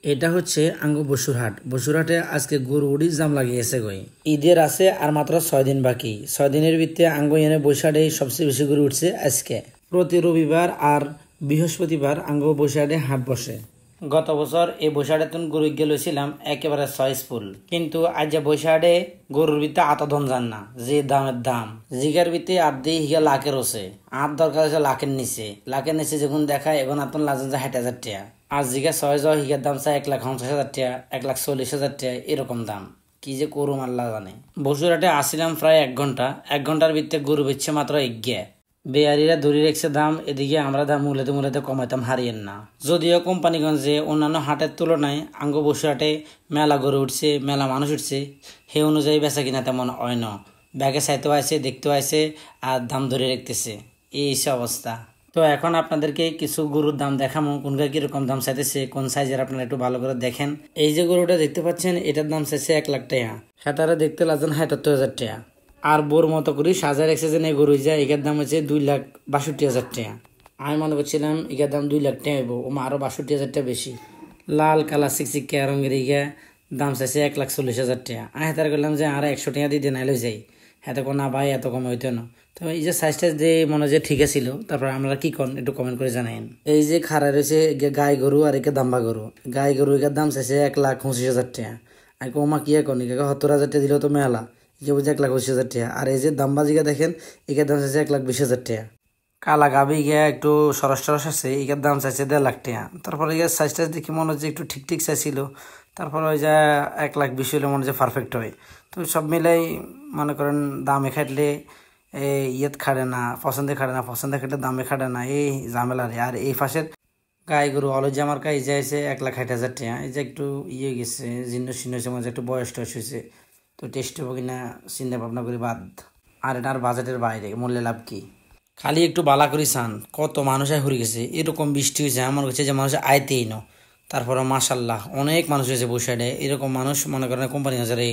এটা হচ্ছে আঙ্গ বসুরহাট। বসুরহাটে আজকে গরুড়ি জাম লাগিয়েছে গই। ঈদের আছে আর মাত্র 6 দিন বাকি। 6 দিনের ভিতরে আঙ্গ এনে বৈশাখে সবচেয়ে বেশি গরু উঠছে আজকে। প্রতি রবিবার আর বৃহস্পতিবার আঙ্গ বৈশাখে হাট বসে। গত বছর এই বৈশাখে গরু গেলেছিলাম একেবারে চয়েসফুল, কিন্তু আজ যে বৈশাখে গরুর ভিতরে আতধন যান না, যে দামের দাম জিগার ভিতরে আর্ধে হিগা লাখের হচ্ছে। আর দরকার হচ্ছে লাখের নিচে যখন দেখায় এখন আপনার লাজেন যায় 60,000 টাকা। আর জিগা 6 জ হিগার দাম চাই 1,50,000 টাকা, 1,40,000 টাকা এরকম দাম। কি যে করুম আল্লাহ জানে। বসুরহাটে আসছিলাম প্রায় 1 ঘন্টার ভিতরে গরু বেচছে মাত্র 1 বেয়ারিরা ধরে রেখেছে দাম, এদিকে আমরা দাম মূলাতে কমাইতাম হারিয়েন না। যদিও কোম্পানিগঞ্জে অন্যান্য হাটের তুলনায় আঙ্গ বসুরহাটে মেলা গরু উঠছে, মেলা মানুষ উঠছে, সে অনুযায়ী বেচা কিনা তেমন হয় না। ব্যাগে চাইতেও আইছে, দেখতেও আইছে, আর দাম ধরে রাখতেছে। এই অবস্থা। তো এখন আপনাদেরকে কিছু গরুর দাম দেখামো, কোনটা কিরকম দাম চাইতেছে, কোন সাইজের আপনারা একটু ভালো করে দেখেন। এই যে গরুটা দেখতে পাচ্ছেন, এটার দাম চাইছে 1 লাখ টাকা। হেতারা দেখতে লাগছেন 77,000 টাকা। আর বোর মতো করে সাজা রেখেছে যে গরু যায়, এটার দাম হচ্ছে 2,62,000 টাকা। আমি মনে করছিলাম এটার দাম 2 লাখ টাকা হইব, ও আরো 62,000 টাকা বেশি। লাল কালার চিকচিকা রঙের ইগা দাম চাইছে 1,40,000 টাকা। আমি হেতার করলাম যে আর 100 টাকা দিয়ে দেনাইলে যাই। হেতে কোন না ভাই এত কম হইতো না। তো এই যে সাইজটা যে মনে হয় ঠিক ছিল, তারপর আমরা কি করেন একটু কমেন্ট করে জানাইন। এই যে খাড়া রয়েছে গাই গরু আর একে দাম্বা গরু। গাই গরু এটার দাম চাইছে 1,25,000 টাকা। আর ওমা কি এখন 70,000 টাকা দিলেও তো মেলা। ইকে বুঝে 1,20,000 টাকা। আর এই যে দামবাজিকা দেখেন, এটার দাম চাইছে 1,20,000 টাকা। কালা গাবি গিয়া একটু সরস টরস আছে, এটার দাম চাইছে 1.5 লাখ টাকা। তারপরে ইয়ার সাইজটা দেখি মনে হচ্ছে একটু ঠিক চাইছিল। তারপর ওই যে 1,20,000 হলে মনে হচ্ছে পারফেক্ট হয়। তো সব মিলাই মনে করেন দামে খাটলে ইয়েত খাড়ে না, পছন্দে খাটলে দামে খাটে না, এই ঝামেলারে। আর এই পাশের গাই গরু হলো যে আমার কাছে যাইছে 1,60,000 টাকা। এই যে একটু ইয়ে গেছে, জীর্ণ শীর্ণ হয়েছে, মানে একটু বয়স টয়স হয়েছে। তো টেস্ট হবো কিনা চিন্তা ভাবনা করি বাদ। আর এটার বাজেটের বাইরে, মূল্যে লাভ কি। খালি একটু বালা করি চান, কত মানুষ হয়ে গেছে। এরকম বৃষ্টি হয়েছে, আমার কাছে যে মানুষ আইতেই না। তারপরে মাশাল্লাহ অনেক মানুষ হয়েছে বৈশাখে। এরকম মানুষ মনে করেন কোম্পানি হাজারে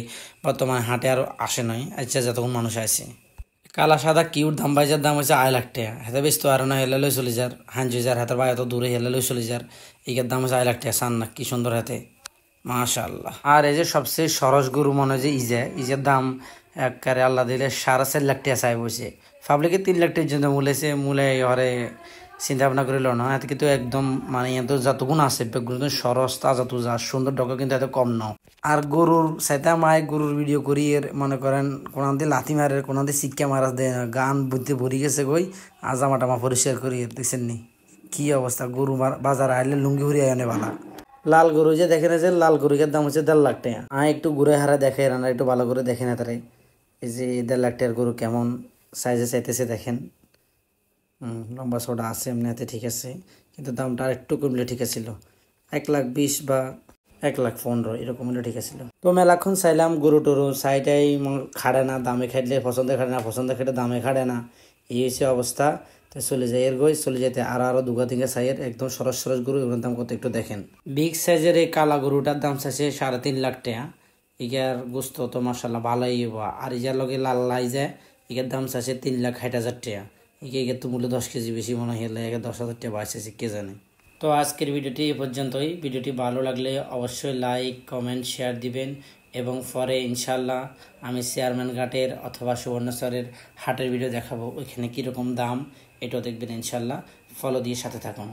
বর্তমানে হাটে আর আসে নয়। আচ্ছা যতক্ষণ মানুষ আছে। কালা সাদা কিউট দাম বাইজার দাম হচ্ছে 1 লাখ টাকা। হেতে বেশ তো আর না হেলে লই চলে যার, হাঞ্জু যার হাতের বাইরে এত দূরে হেলে লই চলে যার। এটার দাম হচ্ছে 1 লাখ টাকা। চান না কি সুন্দর হাতে, মাশাল্লাহ। আর এই যে সবচেয়ে সরস গরু মনে হয় যে ইজের দাম একবারে আল্লাহ দিলে 4.5 লাখ টাকা চাই বসে। পাবলিকে 3 লাখ টাকার জন্য মূলে হরে চিন্তা ভাবনা করিল না। এত কিন্তু একদম মানে এত যতগুণ আছে সরস তাজা তুজা সুন্দর ডকা কিন্তু এত কম নাও। আর গরুর সাইতে মায় গরুর ভিডিও করি এর মনে করেন কোনান দিয়ে লাথি মারে, কোনান দিয়ে শিক্ষা মারা দেয়, গান বুদ্ধি ভরি গেছে গই। আজামা টামা পরিষ্কার করি এর দেখছেন নি কি অবস্থা। গরু বাজার আইলে লুঙ্গি ঘুরিয়ে আনে বালা। লাল গরু যে দেখেন, যে লাল গরুর দাম হচ্ছে 1.5 লাখ টাকা। একটু ঘুরে হারা দেখে রান্না একটু ভালো করে দেখে না তারাই। এই যে 1.5 লাখ টাকার গরু কেমন সাইজে চাইতেছে দেখেন। লম্বা ছোটা আছে এমনিতে ঠিক আছে, কিন্তু দামটা আর একটু কমলে ঠিক আছিল। 1,20,000 বা 1,15,000 এরকম হলে ঠিক আছিল। তো মেলাক্ষণ চাইলাম গরু টরু সাইটাই খাড়ে না, দামে খাইলে পছন্দে খাড়ে না, পছন্দে খাইলে দামে খাড়ে না। এই হচ্ছে অবস্থা। তো চলে যায় এর চলে যেতে আরো দুগা তিনগা সাইয়ের একদম সরস গরু, এগুলোর দাম কত একটু দেখেন। বিগ সাইজের এই কালা গরুটার দাম চাইছে 3.5 লাখ টাকা। ইগার গোস্ত তো মাসাল্লাহ ভালোই হইব। আর ইজার লগে লাল লাই যায়, ইগার দাম চাইছে 3,60,000 টাকা। একে তো মূল্য 10 কেজি বেশি মনে হয়, 10,000 টাকা বাড়ছে কে জানে। তো আজকের ভিডিওটি এ পর্যন্তই। ভিডিওটি ভালো লাগলে অবশ্যই লাইক কমেন্ট শেয়ার দিবেন, এবং পরে ইনশাল্লাহ আমি চেয়ারম্যান ঘাটের অথবা সুবর্ণচরের হাটের ভিডিও দেখাবো, ওইখানে কীরকম দাম এটাও দেখবেন ইনশাল্লাহ। ফলো দিয়ে সাথে থাকুন।